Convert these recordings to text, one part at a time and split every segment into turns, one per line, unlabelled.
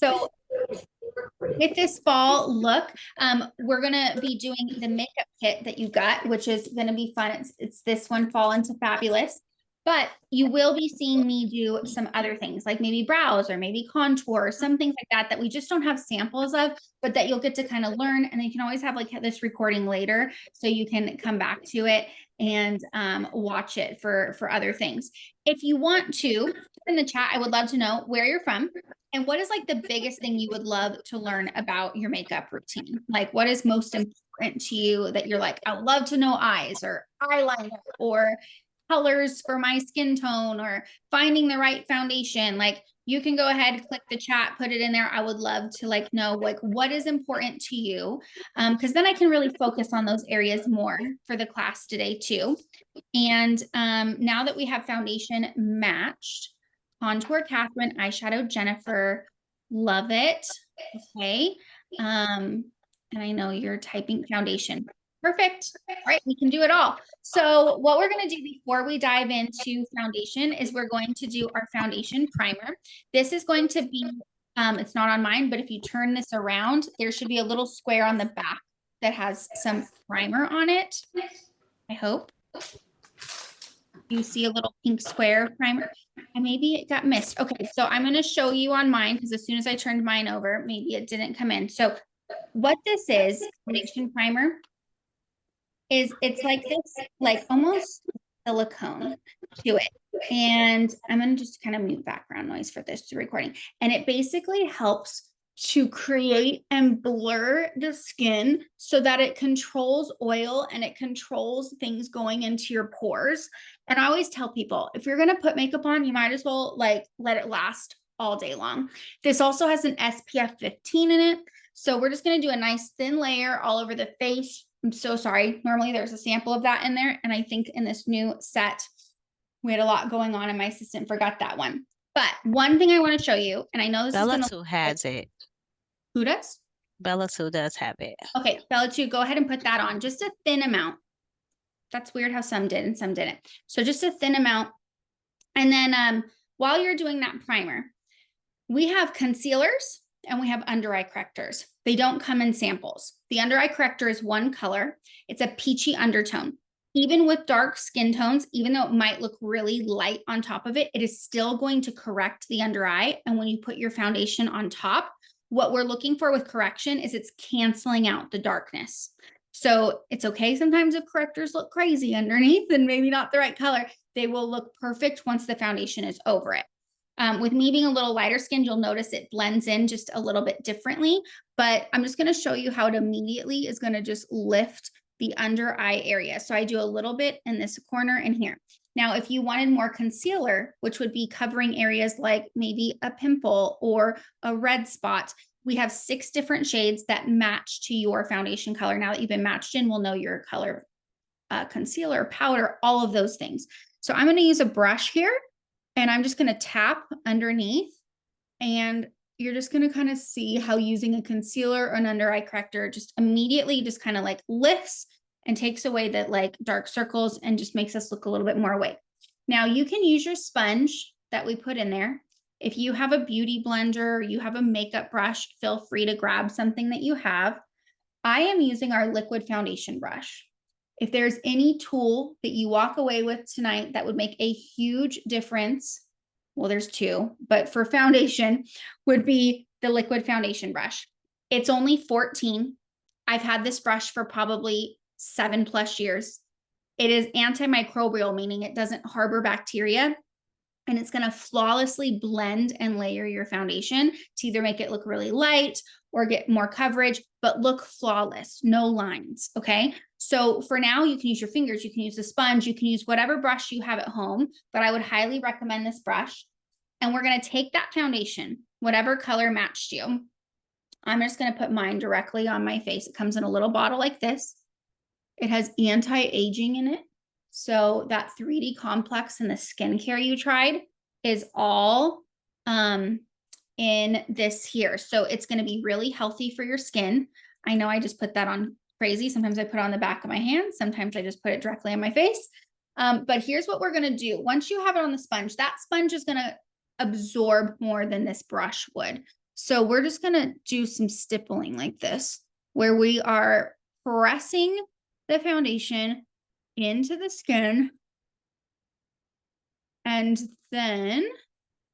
So with this fall look, we're gonna be doing the makeup kit that you got, which is gonna be fun. It's this one, Fall into Fabulous. But you will be seeing me do some other things, like maybe brows or maybe contour, some things like that that we just don't have samples of, but that you'll get to kind of learn. And you can always have like this recording later, so you can come back to it and watch it for other things. If you want to, in the chat, I would love to know where you're from. And what is like the biggest thing you would love to learn about your makeup routine? Like, what is most important to you that you're like, I would love to know eyes or eyeliner or colors for my skin tone or finding the right foundation? Like, you can go ahead, click the chat, put it in there. I would love to like know like what is important to you, because then I can really focus on those areas more for the class today too. And now that we have foundation matched, contour Catherine, eyeshadow Jennifer, love it. Okay. And I know you're typing foundation. Perfect. All right, we can do it all. So what we're going to do before we dive into foundation is we're going to do our foundation primer. This is going to be, it's not on mine, but if you turn this around, there should be a little square on the back that has some primer on it. I hope. You see a little pink square primer, and maybe it got missed. Okay, so I'm going to show you on mine because as soon as I turned mine over, maybe it didn't come in. So what this is, foundation primer, is it's like this, like almost silicone to it. And I'm going to just kind of mute background noise for this recording. And it basically helps to create and blur the skin so that it controls oil and it controls things going into your pores. And I always tell people, if you're going to put makeup on, you might as well like let it last all day long. This also has an SPF 15 in it. So we're just going to do a nice thin layer all over the face. I'm so sorry. Normally there's a sample of that in there. And I think in this new set, we had a lot going on and my assistant forgot that one. But one thing I want to show you, and I know this
Bella
is going
too has it.
Who does?
Bella too does have it.
Okay, Bella too, go ahead and put that on. Just a thin amount. That's weird how some did and some didn't. So just a thin amount. And then while you're doing that primer, we have concealers and we have under eye correctors. They don't come in samples. The under eye corrector is one color. It's a peachy undertone. Even with dark skin tones, even though it might look really light on top of it, it is still going to correct the under eye. And when you put your foundation on top, what we're looking for with correction is it's canceling out the darkness. So it's okay sometimes if correctors look crazy underneath and maybe not the right color. They will look perfect once the foundation is over it. With me being a little lighter skinned, you'll notice it blends in just a little bit differently, but I'm just going to show you how it immediately is going to just lift the under eye area. So I do a little bit in this corner and here. Now, if you wanted more concealer, which would be covering areas like maybe a pimple or a red spot, we have 6 different shades that match to your foundation color. Now that you've been matched in, we'll know your color, concealer, powder, all of those things. So I'm going to use a brush here. And I'm just going to tap underneath, and you're just going to kind of see how using a concealer or an under eye corrector just immediately just kind of like lifts and takes away that like dark circles and just makes us look a little bit more awake. Now you can use your sponge that we put in there. If you have a beauty blender, or you have a makeup brush, feel free to grab something that you have. I am using our liquid foundation brush. If there's any tool that you walk away with tonight that would make a huge difference, well, there's 2, but for foundation would be the liquid foundation brush. It's only 14. I've had this brush for probably 7+ years. It is antimicrobial, meaning it doesn't harbor bacteria, and it's going to flawlessly blend and layer your foundation to either make it look really light or get more coverage, but look flawless, no lines, okay? So for now, you can use your fingers, you can use a sponge, you can use whatever brush you have at home, but I would highly recommend this brush. And we're gonna take that foundation, whatever color matched you. I'm just gonna put mine directly on my face. It comes in a little bottle like this. It has anti-aging in it. So that 3D complex and the skincare you tried is all in this here. So it's going to be really healthy for your skin. I know I just put that on crazy. Sometimes I put it on the back of my hand. Sometimes I just put it directly on my face. But here's what we're going to do. Once you have it on the sponge, that sponge is going to absorb more than this brush would. So we're just going to do some stippling like this, where we are pressing the foundation into the skin. And then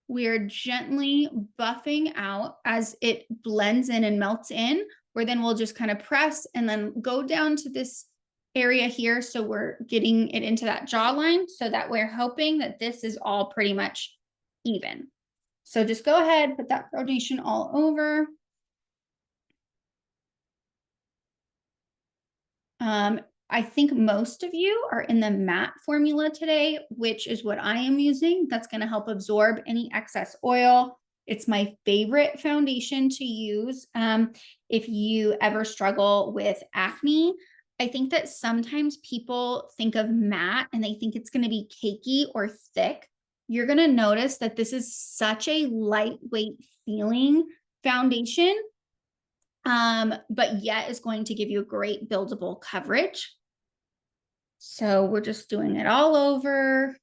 we're gently buffing out as it blends in and melts in, where then we'll just kind of press and then go down to this area here. So we're getting it into that jawline so that we're hoping that this is all pretty much even. So just go ahead, put that foundation all over. I think most of you are in the matte formula today, which is what I am using. That's going to help absorb any excess oil. It's my favorite foundation to use. If you ever struggle with acne, I think that sometimes people think of matte and they think it's going to be cakey or thick. You're going to notice that this is such a lightweight feeling foundation, but yet is going to give you a great buildable coverage. So we're just doing it all over.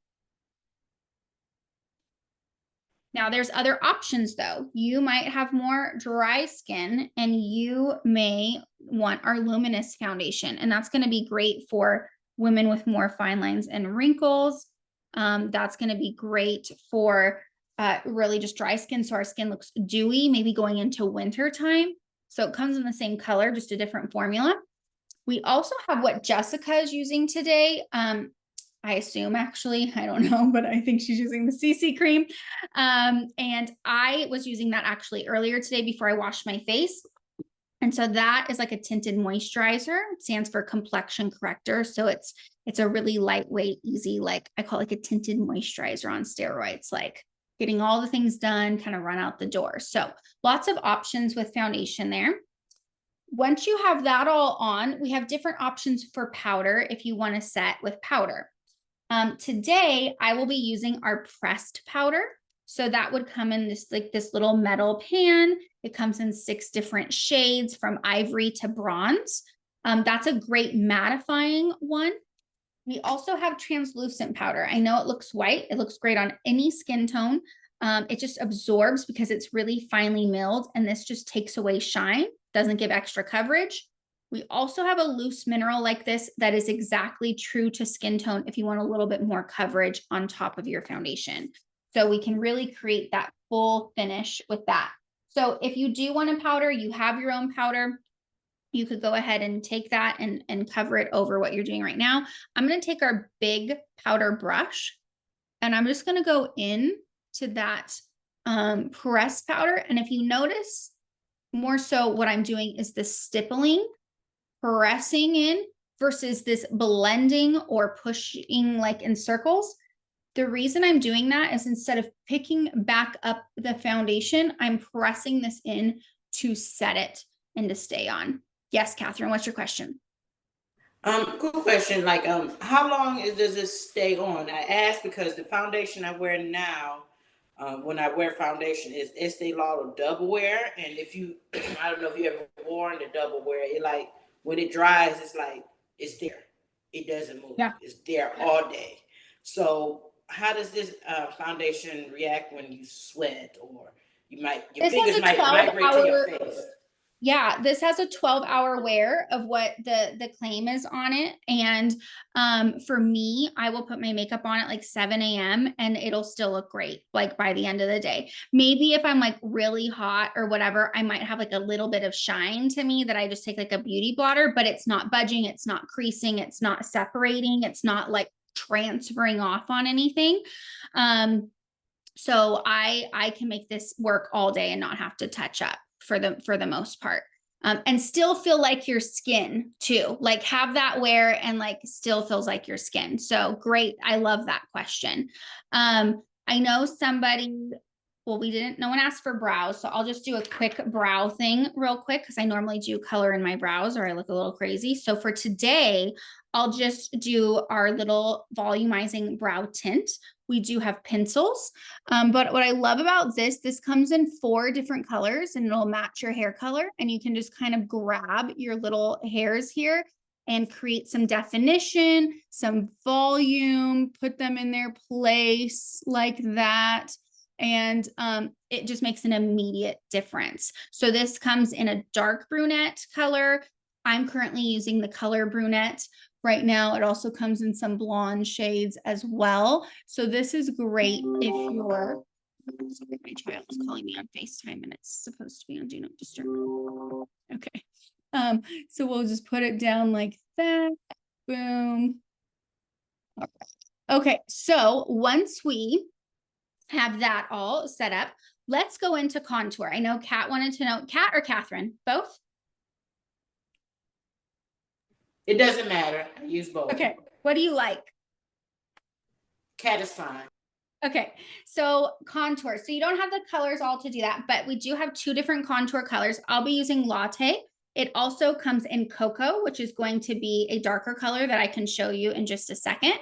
Now there's other options though. You might have more dry skin and you may want our luminous foundation, and that's going to be great for women with more fine lines and wrinkles. That's going to be great for really just dry skin, so our skin looks dewy, maybe going into winter time. So it comes in the same color, just a different formula. We also have what Jessica is using today. I assume, actually, I don't know, but I think she's using the CC cream. And I was using that actually earlier today before I washed my face. And so that is like a tinted moisturizer. It stands for complexion corrector. So it's a really lightweight, easy, like I call it like a tinted moisturizer on steroids, like getting all the things done, kind of run out the door. So lots of options with foundation there. Once you have that all on, we have different options for powder if you want to set with powder. Today, I will be using our pressed powder. So that would come in this little metal pan. It comes in 6 different shades from ivory to bronze. That's a great mattifying one. We also have translucent powder. I know it looks white. It looks great on any skin tone. It just absorbs because it's really finely milled, and this just takes away shine, doesn't give extra coverage. We also have a loose mineral like this that is exactly true to skin tone if you want a little bit more coverage on top of your foundation. So we can really create that full finish with that. So if you do want a powder, you have your own powder, you could go ahead and take that and cover it over what you're doing right now. I'm going to take our big powder brush and I'm just going to go in to that pressed powder. And if you notice, more so what I'm doing is the stippling, pressing in versus this blending or pushing like in circles. The reason I'm doing that is instead of picking back up the foundation, I'm pressing this in to set it and to stay on. Yes, Catherine, what's your question?
Good question. Like, how long does this stay on? I ask because the foundation I wear now, when I wear foundation, is Estee Lauder double wear. And if you, I don't know if you ever worn the double wear, it like when it dries, it's like it's there. It doesn't move.
Yeah.
It's there all day. So, how does this foundation react when you sweat or your
This
fingers
has a
might
12
migrate to your
hour
face?
Yeah, this has a 12-hour wear of what the claim is on it. And for me, I will put my makeup on at like 7 a.m. and it'll still look great, like by the end of the day. Maybe if I'm like really hot or whatever, I might have like a little bit of shine to me that I just take like a beauty blotter, but it's not budging, it's not creasing, it's not separating, it's not like transferring off on anything. So I can make this work all day and not have to touch up for the most part. And still feel like your skin too, like have that wear and like still feels like your skin. So great. I love that question. I know somebody, well, no one asked for brows. So I'll just do a quick brow thing real quick, because I normally do color in my brows or I look a little crazy. So for today, I'll just do our little volumizing brow tint. We do have pencils. But what I love about this comes in 4 different colors and it'll match your hair color. And you can just kind of grab your little hairs here and create some definition, some volume, put them in their place like that. And it just makes an immediate difference. So this comes in a dark brunette color. I'm currently using the color brunette right now. It also comes in some blonde shades as well. So this is great if you're, sorry, my child's calling me on FaceTime and it's supposed to be on Do Not Disturb. Okay. So we'll just put it down like that. Boom. All right. Okay, so once we have that all set up, let's go into contour. I know Kat wanted to know, Kat or Catherine, both?
It doesn't matter. I use both.
Okay, what do you like?
Cat is fine.
Okay, so contour. So you don't have the colors all to do that, but we do have 2 different contour colors. I'll be using Latte. It also comes in Cocoa, which is going to be a darker color that I can show you in just a second.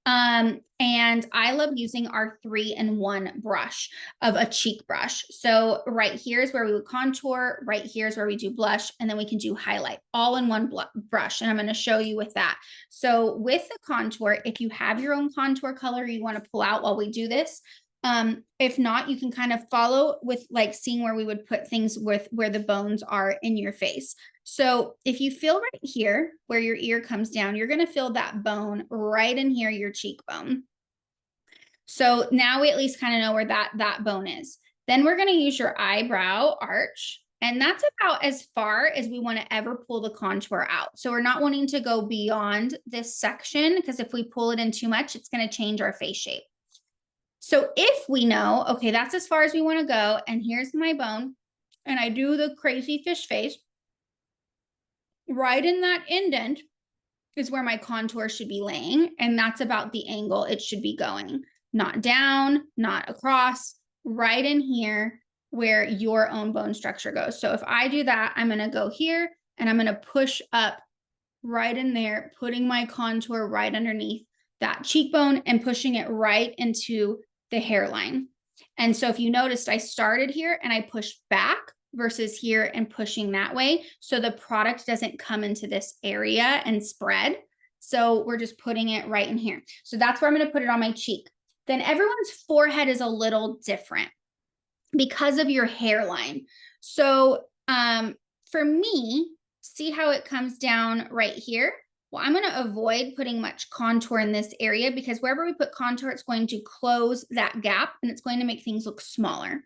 And I love using our 3-in-1 brush of a cheek brush. So right here is where we would contour, right here is where we do blush, and then we can do highlight all in one brush. And I'm going to show you with that. So with the contour, if you have your own contour color you want to pull out while we do this, if not, you can kind of follow with like seeing where we would put things with where the bones are in your face. So if you feel right here where your ear comes down, you're going to feel that bone right in here, your cheekbone. So now we at least kind of know where that bone is. Then we're going to use your eyebrow arch. And that's about as far as we want to ever pull the contour out. So we're not wanting to go beyond this section because if we pull it in too much, it's going to change our face shape. So if we know, okay, that's as far as we want to go, and here's my bone, and I do the crazy fish face, right in that indent is where my contour should be laying, and that's about the angle it should be going. Not down, not across, right in here where your own bone structure goes. So if I do that, I'm going to go here, and I'm going to push up right in there, putting my contour right underneath that cheekbone and pushing it right into the hairline. And so if you noticed, I started here and I pushed back versus here and pushing that way. So the product doesn't come into this area and spread. So we're just putting it right in here. So that's where I'm going to put it on my cheek. Then everyone's forehead is a little different because of your hairline. So for me, see how it comes down right here? Well, I'm going to avoid putting much contour in this area because wherever we put contour, it's going to close that gap and it's going to make things look smaller.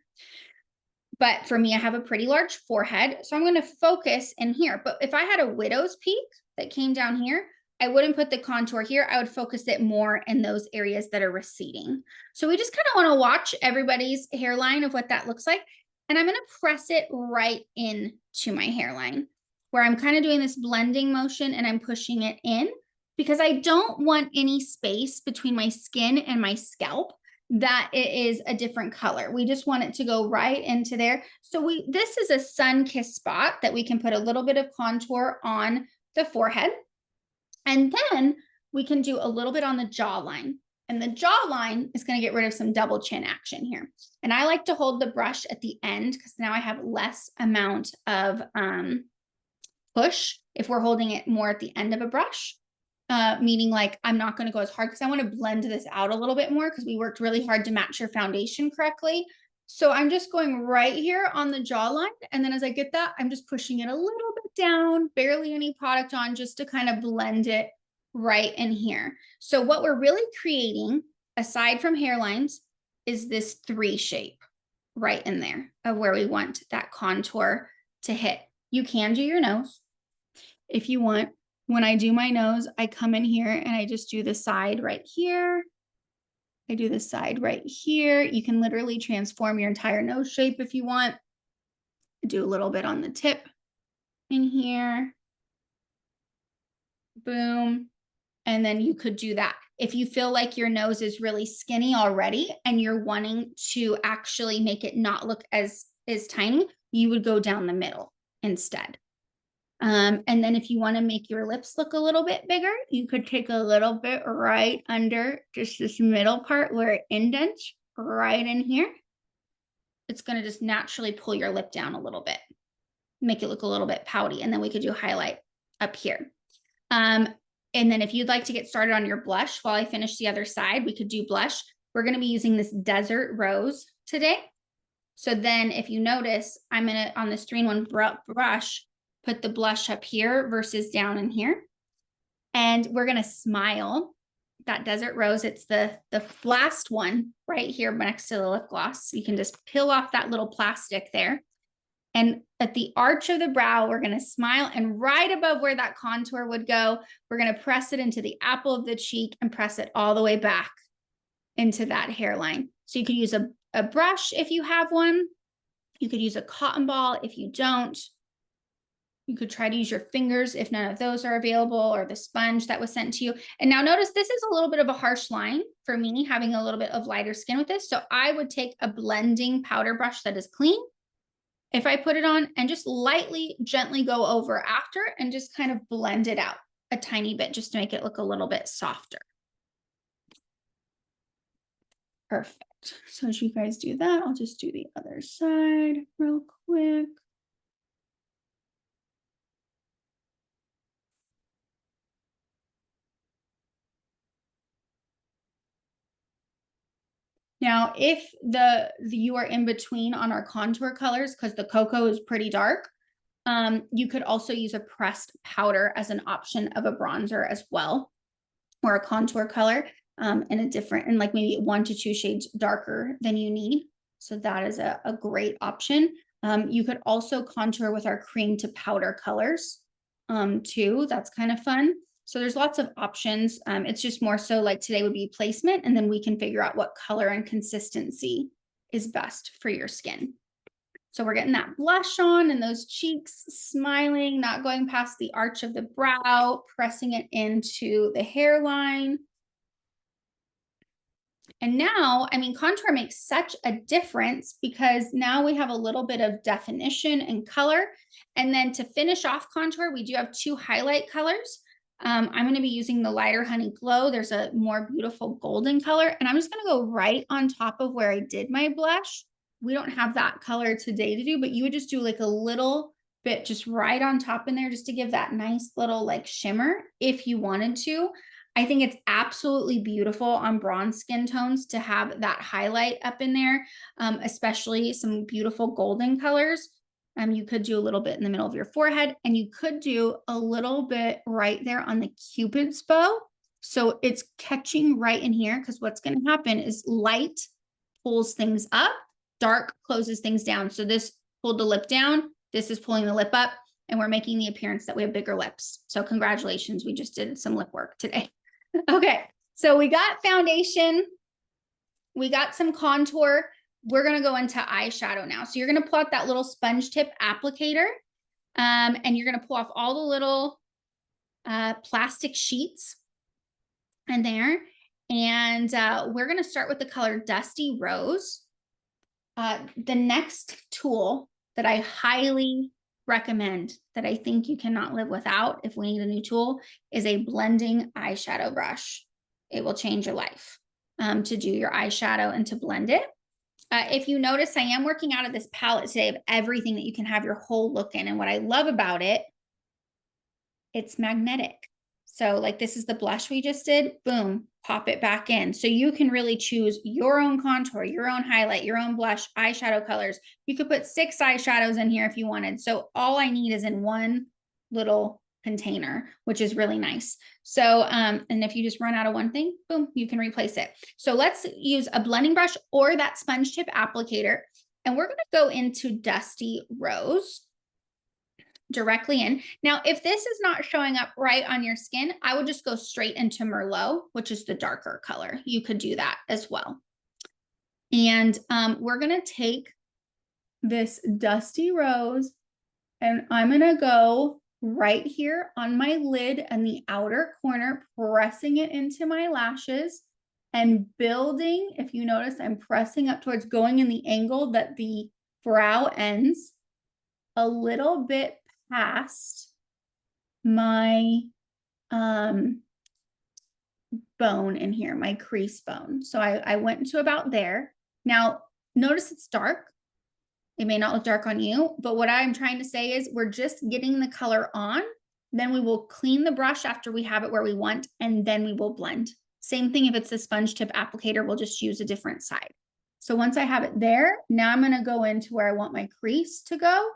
But for me, I have a pretty large forehead, so I'm going to focus in here. But if I had a widow's peak that came down here, I wouldn't put the contour here. I would focus it more in those areas that are receding. So we just kind of want to watch everybody's hairline of what that looks like. And I'm going to press it right into my hairline, where I'm kind of doing this blending motion and I'm pushing it in because I don't want any space between my skin and my scalp that it is a different color. We just want it to go right into there. So this is a sun-kissed spot that we can put a little bit of contour on the forehead. And then we can do a little bit on the jawline. And the jawline is going to get rid of some double chin action here. And I like to hold the brush at the end because now I have less amount of push if we're holding it more at the end of a brush, meaning like I'm not going to go as hard because I want to blend this out a little bit more because we worked really hard to match your foundation correctly. So I'm just going right here on the jawline. And then as I get that, I'm just pushing it a little bit down, barely any product on, just to kind of blend it right in here. So what we're really creating, aside from hairlines, is this 3 shape right in there of where we want that contour to hit. You can do your nose if you want. When I do my nose, I come in here and I just do the side right here. I do the side right here. You can literally transform your entire nose shape if you want. Do a little bit on the tip in here. Boom. And then you could do that. If you feel like your nose is really skinny already and you're wanting to actually make it not look as tiny, you would go down the middle instead. And then if you want to make your lips look a little bit bigger, you could take a little bit right under just this middle part where it indents right in here. It's going to just naturally pull your lip down a little bit, make it look a little bit pouty. And then we could do highlight up here. And then if you'd like to get started on your blush while I finish the other side, we could do blush. We're going to be using this Desert Rose today. So then if you notice, I'm gonna, on this 3-in-1 brush, put the blush up here versus down in here. And we're gonna smile. That Desert Rose, it's the last one right here next to the lip gloss. You can just peel off that little plastic there. And at the arch of the brow, we're going to smile, and right above where that contour would go, we're going to press it into the apple of the cheek and press it all the way back into that hairline. So you could use a brush if you have one. You could use a cotton ball if you don't. You could try to use your fingers if none of those are available, or the sponge that was sent to you. And now notice this is a little bit of a harsh line for me, having a little bit of lighter skin with this. So I would take a blending powder brush that is clean, if I put it on, and just lightly, gently go over after and just kind of blend it out a tiny bit just to make it look a little bit softer. Perfect. So as you guys do that, I'll just do the other side real quick. Now, if you are in between on our contour colors, because the cocoa is pretty dark, you could also use a pressed powder as an option of a bronzer as well, or a contour color in a different, and like maybe 1 to 2 shades darker than you need. So that is a great option. You could also contour with our cream to powder colors too. That's kind of fun. So there's lots of options. It's just more so like today would be placement, and then we can figure out what color and consistency is best for your skin. So we're getting that blush on and those cheeks, smiling, not going past the arch of the brow, pressing it into the hairline. And now, I mean, contour makes such a difference because now we have a little bit of definition and color. And then to finish off contour, we do have 2 highlight colors. I'm going to be using the lighter Honey Glow. There's a more beautiful golden color, and I'm just going to go right on top of where I did my blush. We don't have that color today to do, but you would just do like a little bit just right on top in there just to give that nice little like shimmer if you wanted to. I think it's absolutely beautiful on bronze skin tones to have that highlight up in there, especially some beautiful golden colors. You could do a little bit in the middle of your forehead, and you could do a little bit right there on the Cupid's bow. So it's catching right in here, because what's going to happen is light pulls things up, dark closes things down. So this pulled the lip down, this is pulling the lip up, and we're making the appearance that we have bigger lips. So congratulations, we just did some lip work today. Okay, so we got foundation, we got some contour. We're going to go into eyeshadow now. So you're going to pull out that little sponge tip applicator, and you're going to pull off all the little plastic sheets in there. And we're going to start with the color Dusty Rose. The next tool that I highly recommend, that I think you cannot live without if we need a new tool, is a blending eyeshadow brush. It will change your life to do your eyeshadow and to blend it. If you notice, I am working out of this palette today of everything that you can have your whole look in. And what I love about it, it's magnetic. So like this is the blush we just did, boom, pop it back in. So you can really choose your own contour, your own highlight, your own blush, eyeshadow colors. You could put 6 eyeshadows in here if you wanted. So all I need is in one little container, which is really nice. So, and if you just run out of one thing, boom, you can replace it. So let's use a blending brush or that sponge tip applicator. And we're going to go into Dusty Rose directly in. Now, if this is not showing up right on your skin, I would just go straight into Merlot, which is the darker color. You could do that as well. And we're going to take this Dusty Rose, and I'm going to go right here on my lid and the outer corner, pressing it into my lashes and building. If you notice, I'm pressing up towards going in the angle that the brow ends, a little bit past my bone in here, my crease bone. So I went into about there. Now, notice it's dark. It may not look dark on you, but what I'm trying to say is we're just getting the color on. Then we will clean the brush after we have it where we want, and then we will blend. Same thing if it's a sponge tip applicator, we'll just use a different side. So once I have it there, now I'm going to go into where I want my crease to go.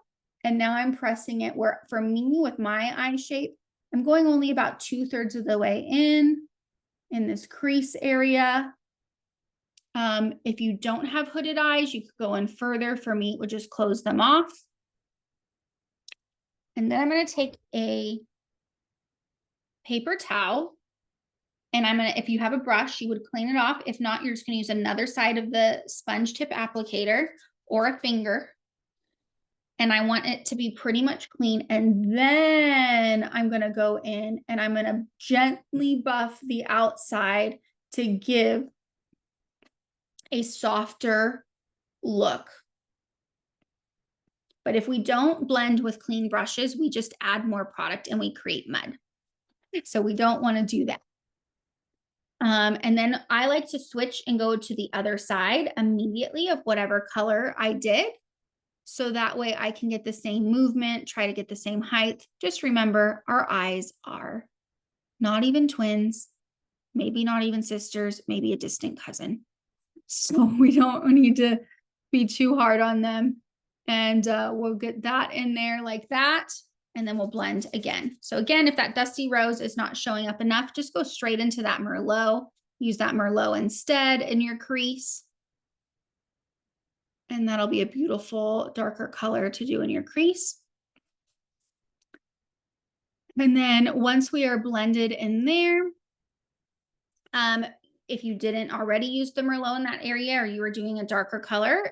And now I'm pressing it where, for me, with my eye shape, I'm going only about 2/3 of the way in this crease area. If you don't have hooded eyes, you could go in further. For me, it would just close them off. And then I'm going to take a paper towel. And I'm going to, if you have a brush, you would clean it off. If not, you're just going to use another side of the sponge tip applicator or a finger. And I want it to be pretty much clean. And then I'm going to go in and I'm going to gently buff the outside to give a softer look. But if we don't blend with clean brushes, we just add more product and we create mud. So we don't want to do that. And then I like to switch and go to the other side immediately of whatever color I did. So that way I can get the same movement, try to get the same height. Just remember, our eyes are not even twins, maybe not even sisters, maybe a distant cousin. So we don't need to be too hard on them. And we'll get that in there like that. And then we'll blend again. So again, if that dusty rose is not showing up enough, just go straight into that Merlot. Use that Merlot instead in your crease. And that'll be a beautiful darker color to do in your crease. And then once we are blended in there, if you didn't already use the Merlot in that area or you were doing a darker color,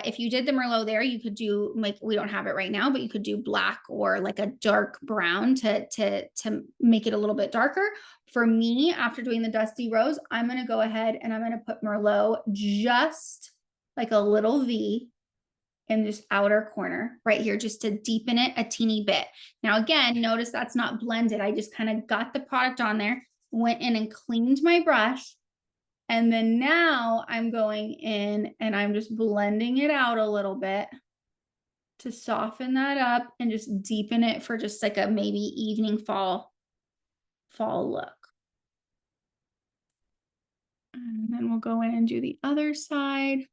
if you did the Merlot there, you could do, like, we don't have it right now, but you could do black or like a dark brown to make it a little bit darker. For me, after doing the dusty rose, I'm going to go ahead and I'm going to put Merlot just like a little V in this outer corner right here, just to deepen it a teeny bit. Now, again, notice that's not blended. I just kind of got the product on there, went in and cleaned my brush. And then now I'm going in and I'm just blending it out a little bit to soften that up and just deepen it for just like a maybe evening fall look. And then we'll go in and do the other side.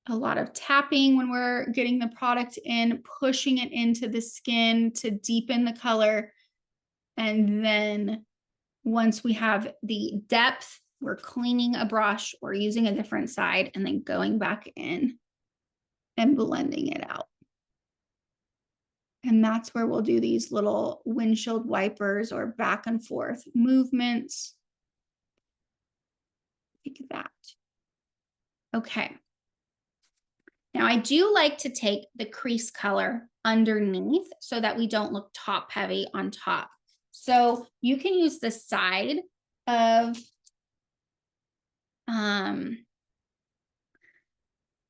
A lot of tapping when we're getting the product in, pushing it into the skin to deepen the color. And then once we have the depth, we're cleaning a brush or using a different side and then going back in and blending it out. And that's where we'll do these little windshield wipers or back and forth movements. Like that. Okay. Now I do like to take the crease color underneath so that we don't look top heavy on top. So you can use the side of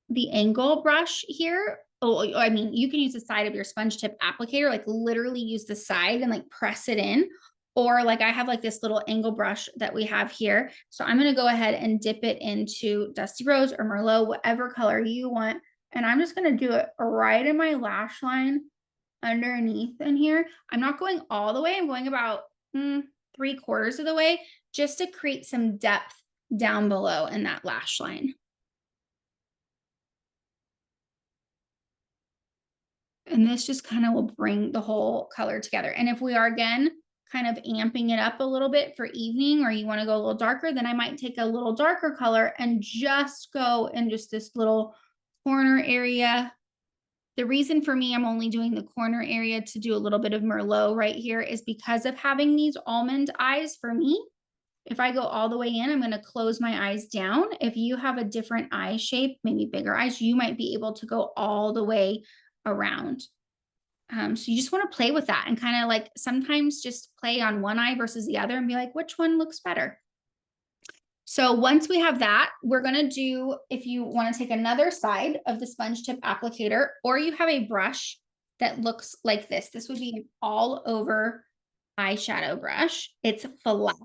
the angle brush here. Oh, I mean, you can use the side of your sponge tip applicator, like literally use the side and like press it in. Or like I have like this little angle brush that we have here. So I'm going to go ahead and dip it into Dusty Rose or Merlot, whatever color you want. And I'm just going to do it right in my lash line underneath in here. I'm not going all the way. I'm going about 3/4 of the way just to create some depth down below in that lash line. And this just kind of will bring the whole color together. And if we are again kind of amping it up a little bit for evening, or you want to go a little darker, then I might take a little darker color and just go in just this little corner area. The reason for me, I'm only doing the corner area to do a little bit of Merlot right here is because of having these almond eyes for me. If I go all the way in, I'm going to close my eyes down. If you have a different eye shape, maybe bigger eyes, you might be able to go all the way around. So you just want to play with that and kind of like sometimes just play on one eye versus the other and be like, which one looks better? So once we have that, we're going to do, if you want to take another side of the sponge tip applicator, or you have a brush that looks like this. This would be an all over eyeshadow brush. It's flat.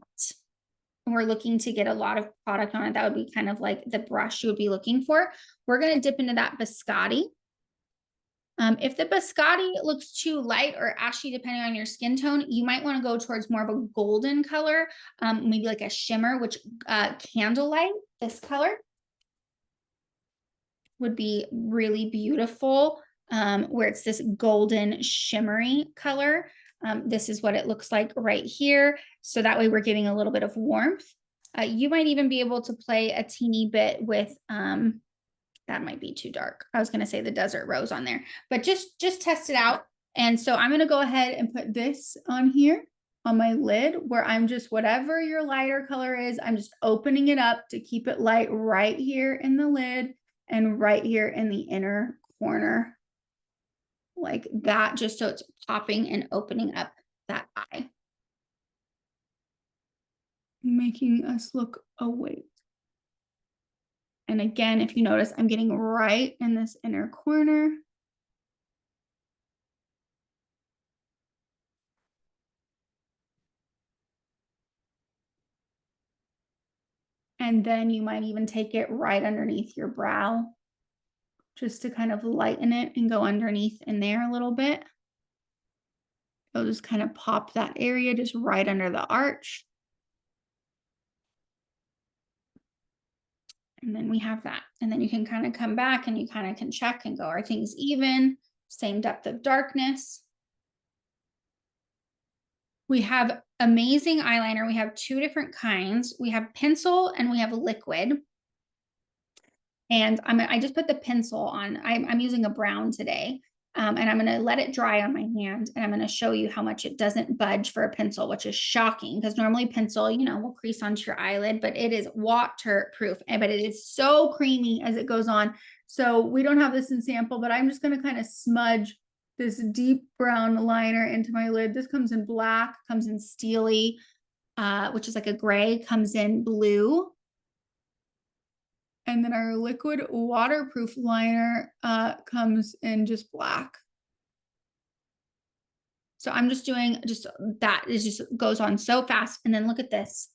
And we're looking to get a lot of product on it. That would be kind of like the brush you would be looking for. We're going to dip into that biscotti If the biscotti looks too light or ashy, depending on your skin tone, you might want to go towards more of a golden color, maybe like a shimmer, which candlelight, this color, would be really beautiful, where it's this golden shimmery color. This is what it looks like right here. So that way we're giving a little bit of warmth. You might even be able to play a teeny bit with, that might be too dark. I was going to say the desert rose on there, but just test it out. And so I'm going to go ahead and put this on here on my lid, where I'm just, whatever your lighter color is, I'm just opening it up to keep it light right here in the lid and right here in the inner corner, like that, just so it's popping and opening up that eye, making us look awake. And again, if you notice, I'm getting right in this inner corner. And then you might even take it right underneath your brow, just to kind of lighten it and go underneath in there a little bit. You'll just kind of pop that area just right under the arch. And then we have that. And then you can kind of come back and you kind of can check and go, are things even? Same depth of darkness. We have amazing eyeliner. We have two different kinds. We have pencil and we have liquid. And I just put the pencil on. I'm using a brown today. And I'm going to let it dry on my hand, and I'm going to show you how much it doesn't budge for a pencil, which is shocking because normally pencil, you know, will crease onto your eyelid, but it is waterproof, but it is so creamy as it goes on. So we don't have this in sample, but I'm just going to kind of smudge this deep brown liner into my lid. This comes in black, comes in steely, which is like a gray, comes in blue. And then our liquid waterproof liner comes in just black. So I'm just doing just that. It just goes on so fast. And then look at this.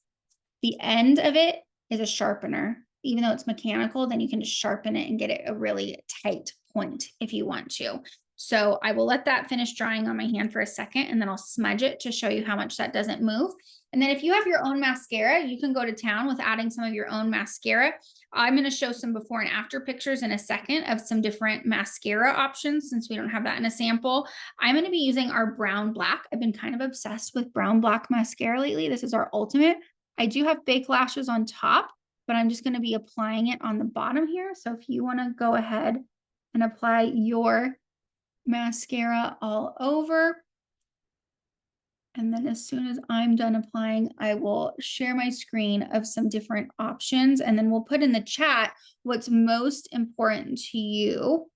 The end of it is a sharpener. Even though it's mechanical, then you can just sharpen it and get it a really tight point if you want to. So I will let that finish drying on my hand for a second, and then I'll smudge it to show you how much that doesn't move. And then if you have your own mascara, you can go to town with adding some of your own mascara. I'm going to show some before and after pictures in a second of some different mascara options, since we don't have that in a sample. I'm going to be using our brown black. I've been kind of obsessed with brown black mascara lately. This is our ultimate. I do have fake lashes on top, but I'm just going to be applying it on the bottom here. So if you want to go ahead and apply your mascara all over. And then as soon as I'm done applying, I will share my screen of some different options, and then we'll put in the chat what's most important to you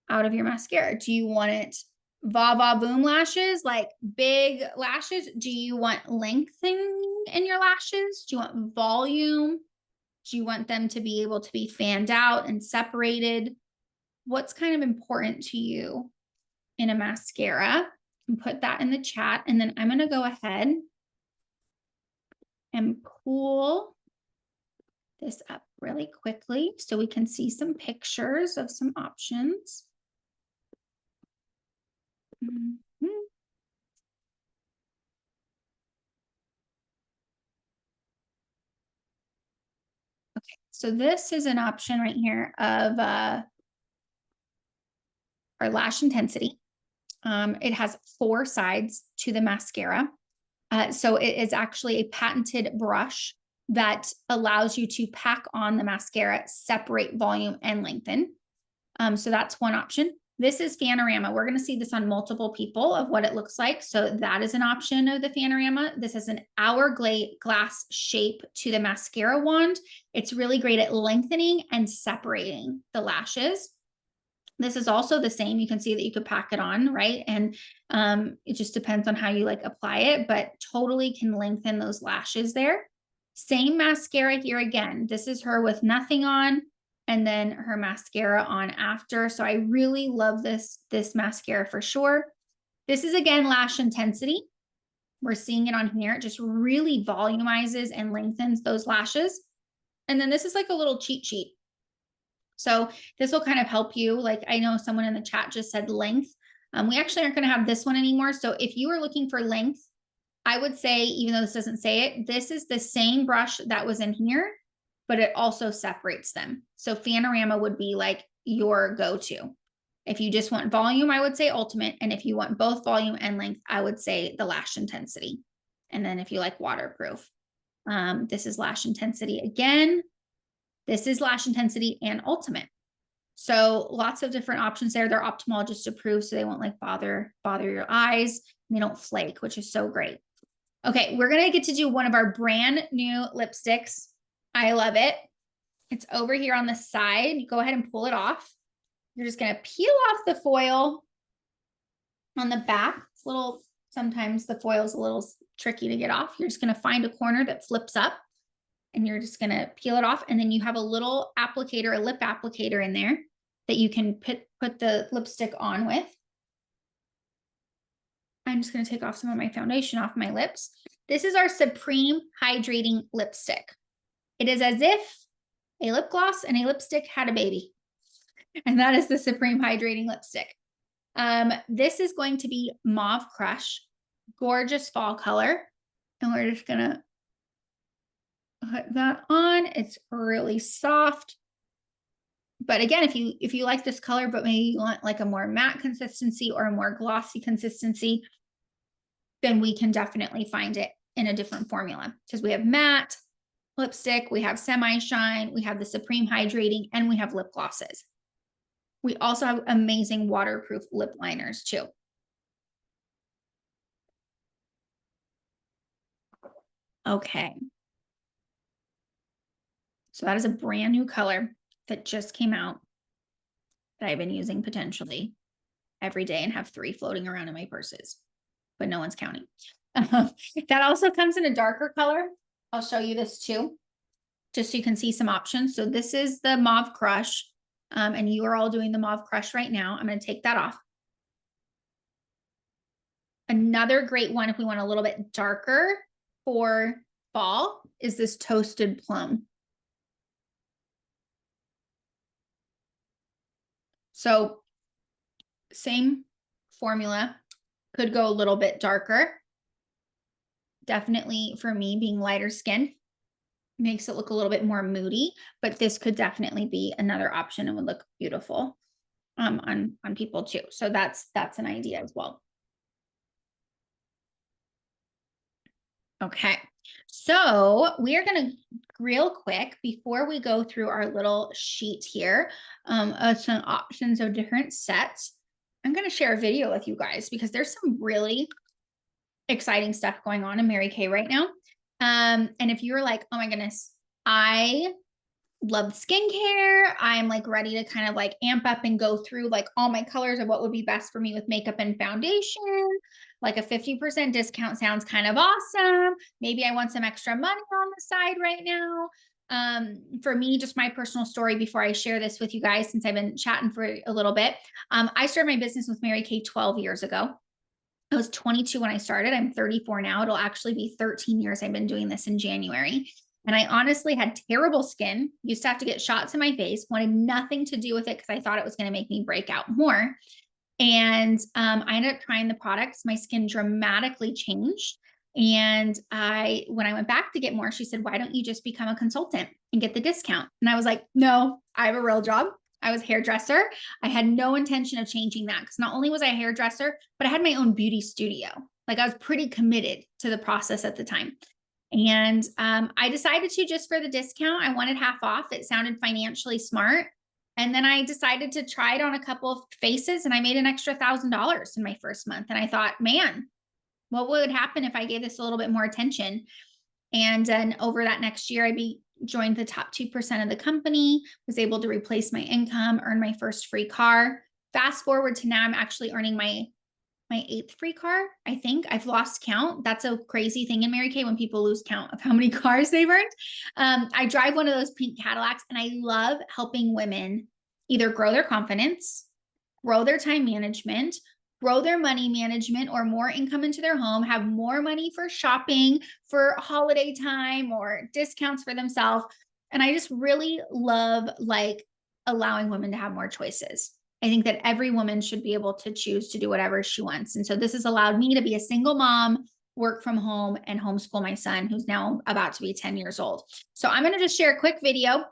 out of your mascara. Do you want it va va boom lashes, like big lashes? Do you want lengthening in your lashes? Do you want volume? Do you want them to be able to be fanned out and separated? What's kind of important to you in a mascara? And put that in the chat. And then I'm going to go ahead and pull this up really quickly so we can see some pictures of some options. Mm-hmm. Okay, so this is an option right here of our lash intensity. It has 4 sides to the mascara. So it is actually a patented brush that allows you to pack on the mascara, separate volume and lengthen. So that's one option. This is Fanorama. We're going to see this on multiple people of what it looks like. So that is an option of the Fanorama. This has an hourglass shape to the mascara wand. It's really great at lengthening and separating the lashes. This is also the same. You can see that you could pack it on, right? And it just depends on how you like apply it, but totally can lengthen those lashes there. Same mascara here again. This is her with nothing on, and then her mascara on after. So I really love this mascara for sure. This is again lash intensity. We're seeing it on here. It just really volumizes and lengthens those lashes. And then this is like a little cheat sheet So this will kind of help you. Like I know someone in the chat just said length. We actually aren't going to have this one anymore. So if you are looking for length, I would say, even though this doesn't say it, this is the same brush that was in here, but it also separates them. So Fanorama would be like your go-to. If you just want volume, I would say Ultimate. And if you want both volume and length, I would say the Lash Intensity. And then if you like waterproof, this is Lash Intensity again. This is Lash Intensity and Ultimate. So lots of different options there. They're ophthalmologist approved, so they won't like bother your eyes. And they don't flake, which is so great. Okay, we're gonna get to do one of our brand new lipsticks. I love it. It's over here on the side. Go ahead and pull it off. You're just gonna peel off the foil on the back. It's a little, sometimes the foil is a little tricky to get off. You're just gonna find a corner that flips up and you're just gonna peel it off. And then you have a little applicator, a lip applicator in there that you can put the lipstick on with. I'm just gonna take off some of my foundation off my lips. This is our Supreme Hydrating Lipstick. It is as if a lip gloss and a lipstick had a baby. And that is the Supreme Hydrating Lipstick. This is going to be Mauve Crush, gorgeous fall color. And we're just gonna put that on. It's really soft. But again, if you like this color, but maybe you want like a more matte consistency or a more glossy consistency, then we can definitely find it in a different formula. Because we have matte lipstick, we have semi-shine, we have the Supreme Hydrating, and we have lip glosses. We also have amazing waterproof lip liners too. Okay. So that is a brand new color that just came out that I've been using potentially every day and have 3 floating around in my purses, but no one's counting. That also comes in a darker color. I'll show you this too, just so you can see some options. So this is the Mauve Crush, and you are all doing the Mauve Crush right now. I'm going to take that off. Another great one, if we want a little bit darker for fall, is this Toasted Plum. So same formula, could go a little bit darker. Definitely for me, being lighter skin makes it look a little bit more moody, but this could definitely be another option and would look beautiful on people too. So that's an idea as well. Okay, so we are going to real quick before we go through our little sheet here, some options of different sets. I'm going to share a video with you guys because there's some really exciting stuff going on in Mary Kay right now. And if you're like, oh my goodness, I love skincare, I'm like ready to kind of like amp up and go through like all my colors of what would be best for me with makeup and foundation, like a 50% discount sounds kind of awesome. Maybe I want some extra money on the side right now. For me, just my personal story before I share this with you guys, since I've been chatting for a little bit. I started my business with Mary Kay 12 years ago. I was 22 when I started. I'm 34 now. It'll actually be 13 years I've been doing this in January. And I honestly had terrible skin, used to have to get shots in my face, wanted nothing to do with it because I thought it was going to make me break out more. And I ended up trying the products. My skin dramatically changed. And when I went back to get more, she said, why don't you just become a consultant and get the discount? And I was like, no, I have a real job. I was a hairdresser. I had no intention of changing that because not only was I a hairdresser, but I had my own beauty studio. Like I was pretty committed to the process at the time. And I decided to, just for the discount, I wanted half off. It sounded financially smart. And then I decided to try it on a couple of faces and I made an extra $1,000 in my first month. And I thought, man, what would happen if I gave this a little bit more attention? And then over that next year, I joined the top 2% of the company, was able to replace my income, earn my first free car. Fast forward to now, I'm actually earning my 8th free car. I think I've lost count. That's a crazy thing in Mary Kay when people lose count of how many cars they've earned. I drive one of those pink Cadillacs and I love helping women either grow their confidence, grow their time management, grow their money management, or more income into their home, have more money for shopping, for holiday time, or discounts for themselves. And I just really love like allowing women to have more choices. I think that every woman should be able to choose to do whatever she wants. And so this has allowed me to be a single mom, work from home, and homeschool my son, who's now about to be 10 years old. So I'm going to just share a quick video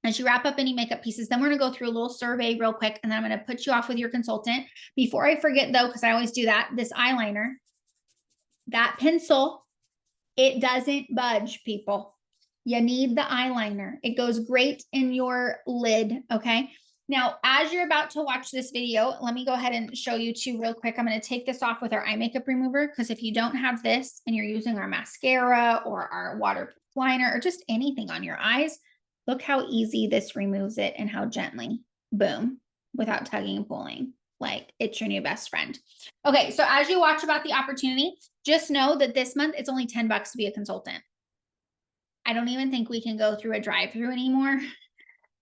as you wrap up any makeup pieces. Then we're going to go through a little survey real quick, and then I'm going to put you off with your consultant. Before I forget though, because I always do that, this eyeliner, that pencil, it doesn't budge, people. You need the eyeliner. It goes great in your lid, okay? Now, as you're about to watch this video, let me go ahead and show you two real quick. I'm going to take this off with our eye makeup remover, because if you don't have this and you're using our mascara or our waterproof liner or just anything on your eyes, look how easy this removes it and how gently, boom, without tugging and pulling. Like, it's your new best friend. Okay, so as you watch about the opportunity, just know that this month it's only $10 to be a consultant. I don't even think we can go through a drive-through anymore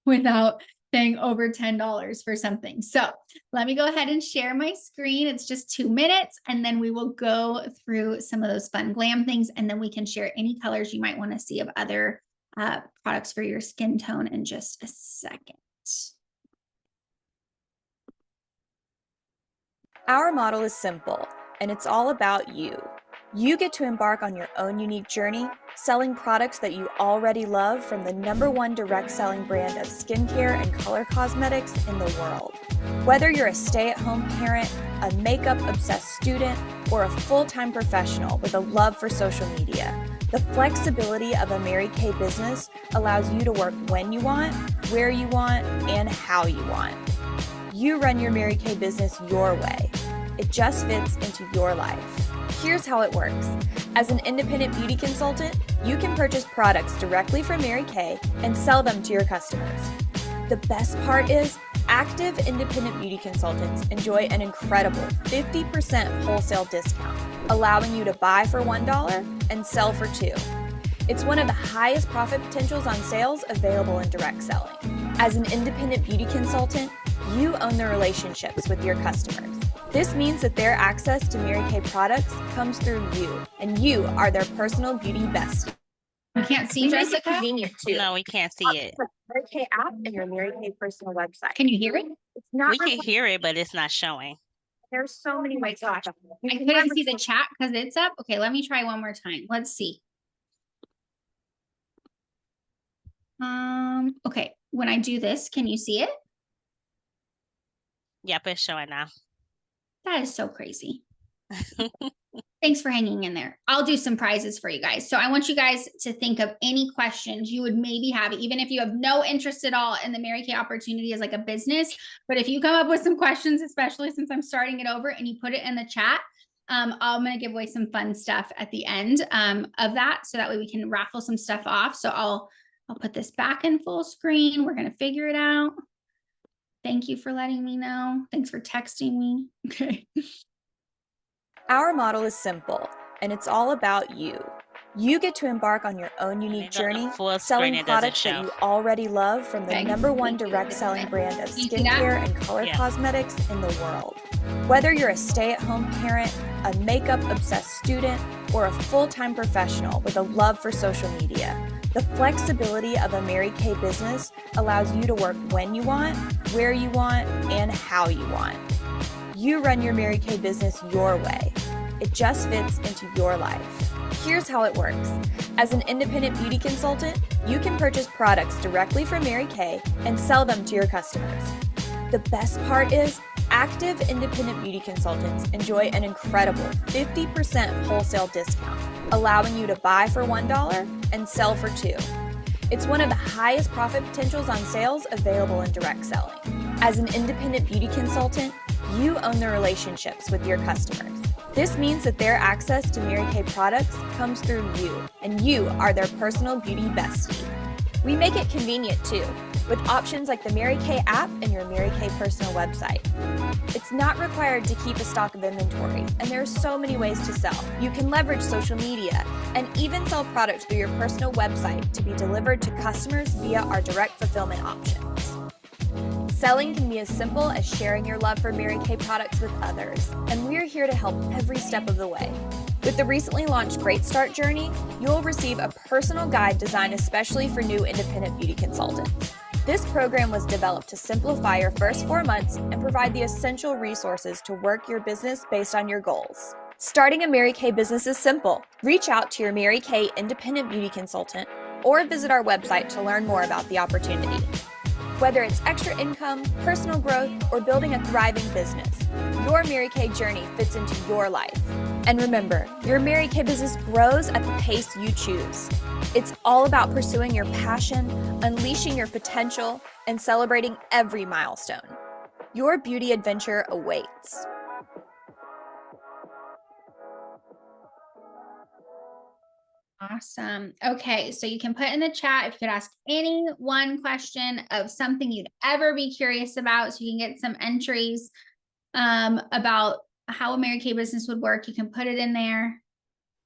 without paying over $10 for something. So let me go ahead and share my screen. It's just 2 minutes, and then we will go through some of those fun glam things, and then we can share any colors you might want to see of other products for your skin tone in just a second.
Our model is simple, and it's all about you. You get to embark on your own unique journey, selling products that you already love from the #1 direct selling brand of skincare and color cosmetics in the world. Whether you're a stay-at-home parent, a makeup-obsessed student, or a full-time professional with a love for social media, the flexibility of a Mary Kay business allows you to work when you want, where you want, and how you want. You run your Mary Kay business your way. It just fits into your life. Here's how it works. As an independent beauty consultant, you can purchase products directly from Mary Kay and sell them to your customers. The best part is, active independent beauty consultants enjoy an incredible 50% wholesale discount, allowing you to buy for $1 and sell for $2. It's one of the highest profit potentials on sales available in direct selling. As an independent beauty consultant, you own the relationships with your customers. This means that their access to Mary Kay products comes through you, and you are their personal beauty bestie.
You can't see Jessica?
Convenient too.
No, we can't see it.
Mary Kay app and your Mary Kay personal website.
Can you hear it?
It's not.
We can hear it, but it's not showing.
There's so many ways to watch it.
I couldn't see the chat because it's up. Okay, let me try one more time. Let's see. Okay, when I do this, can you see it?
Yep, it's showing now.
That is so crazy. Thanks for hanging in there. I'll do some prizes for you guys. So I want you guys to think of any questions you would maybe have, even if you have no interest at all in the Mary Kay opportunity as like a business. But if you come up with some questions, especially since I'm starting it over, and you put it in the chat, I'm going to give away some fun stuff at the end of that. So that way we can raffle some stuff off. So I'll put this back in full screen. We're going to figure it out. Thank you for letting me know. Thanks for texting me. Okay.
Our model is simple, and it's all about you. You get to embark on your own unique journey, selling products that you already love from the #1 direct selling brand of skincare and color cosmetics in the world. Whether you're a stay-at-home parent, a makeup-obsessed student, or a full-time professional with a love for social media, the flexibility of a Mary Kay business allows you to work when you want, where you want, and how you want. You run your Mary Kay business your way. It just fits into your life. Here's how it works. As an independent beauty consultant, you can purchase products directly from Mary Kay and sell them to your customers. The best part is, active independent beauty consultants enjoy an incredible 50% wholesale discount, allowing you to buy for $1 and sell for $2. It's one of the highest profit potentials on sales available in direct selling. As an independent beauty consultant, you own the relationships with your customers. This means that their access to Mary Kay products comes through you, and you are their personal beauty bestie. We make it convenient too, with options like the Mary Kay app and your Mary Kay personal website. It's not required to keep a stock of inventory, and there are so many ways to sell. You can leverage social media and even sell products through your personal website to be delivered to customers via our direct fulfillment options. Selling can be as simple as sharing your love for Mary Kay products with others, and we're here to help every step of the way. With the recently launched Great Start Journey, you'll receive a personal guide designed especially for new independent beauty consultants. This program was developed to simplify your first 4 months and provide the essential resources to work your business based on your goals. Starting a Mary Kay business is simple. Reach out to your Mary Kay independent beauty consultant or visit our website to learn more about the opportunity. Whether it's extra income, personal growth, or building a thriving business, your Mary Kay journey fits into your life. And remember, your Mary Kay business grows at the pace you choose. It's all about pursuing your passion, unleashing your potential, and celebrating every milestone. Your beauty adventure awaits.
Awesome. Okay, so you can put in the chat if you could ask any one question of something you'd ever be curious about, so you can get some entries about how a Mary Kay business would work. You can put it in there.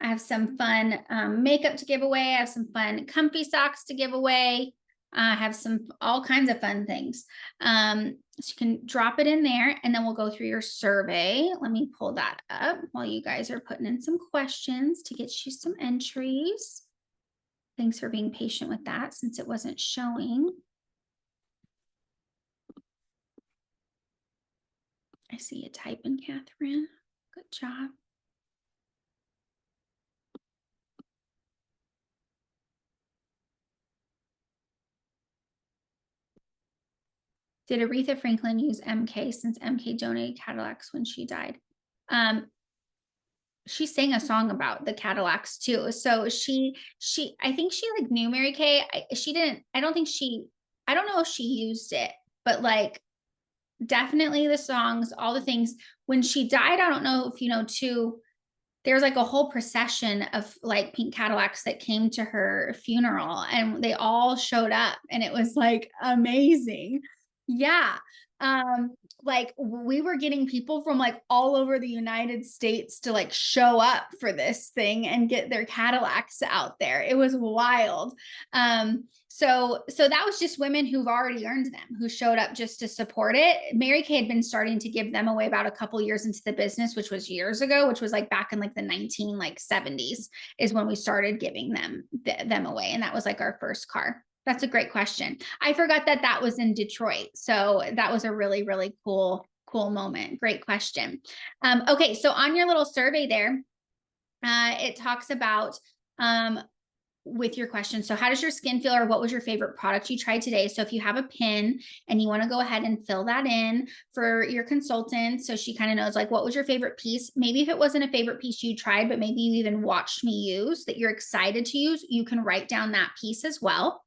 I have some fun makeup to give away. I have some fun comfy socks to give away. I have some all kinds of fun things. So you can drop it in there, and then we'll go through your survey. Let me pull that up while you guys are putting in some questions to get you some entries. Thanks for being patient with that since it wasn't showing. I see you typing, Catherine. Good job. Did Aretha Franklin use MK since MK donated Cadillacs when she died? She sang a song about the Cadillacs too. So I think she like knew Mary Kay. I don't know if she used it, but like definitely the songs, all the things. When she died, I don't know if you know too, there was like a whole procession of like pink Cadillacs that came to her funeral, and they all showed up, and it was like amazing. Yeah. Like we were getting people from like all over the United States to like show up for this thing and get their Cadillacs out there. It was wild. So that was just women who've already earned them, who showed up just to support it. Mary Kay had been starting to give them away about a couple years into the business, which was years ago, which was like back in like the 1970s is when we started giving them away. And that was like our first car. That's a great question. I forgot that was in Detroit. So that was a really, really cool moment. Great question. Okay. So on your little survey there, it talks about, with your question. So how does your skin feel, or what was your favorite product you tried today? So if you have a pin and you want to go ahead and fill that in for your consultant, so she kind of knows like, what was your favorite piece? Maybe if it wasn't a favorite piece you tried, but maybe you even watched me use that you're excited to use, you can write down that piece as well.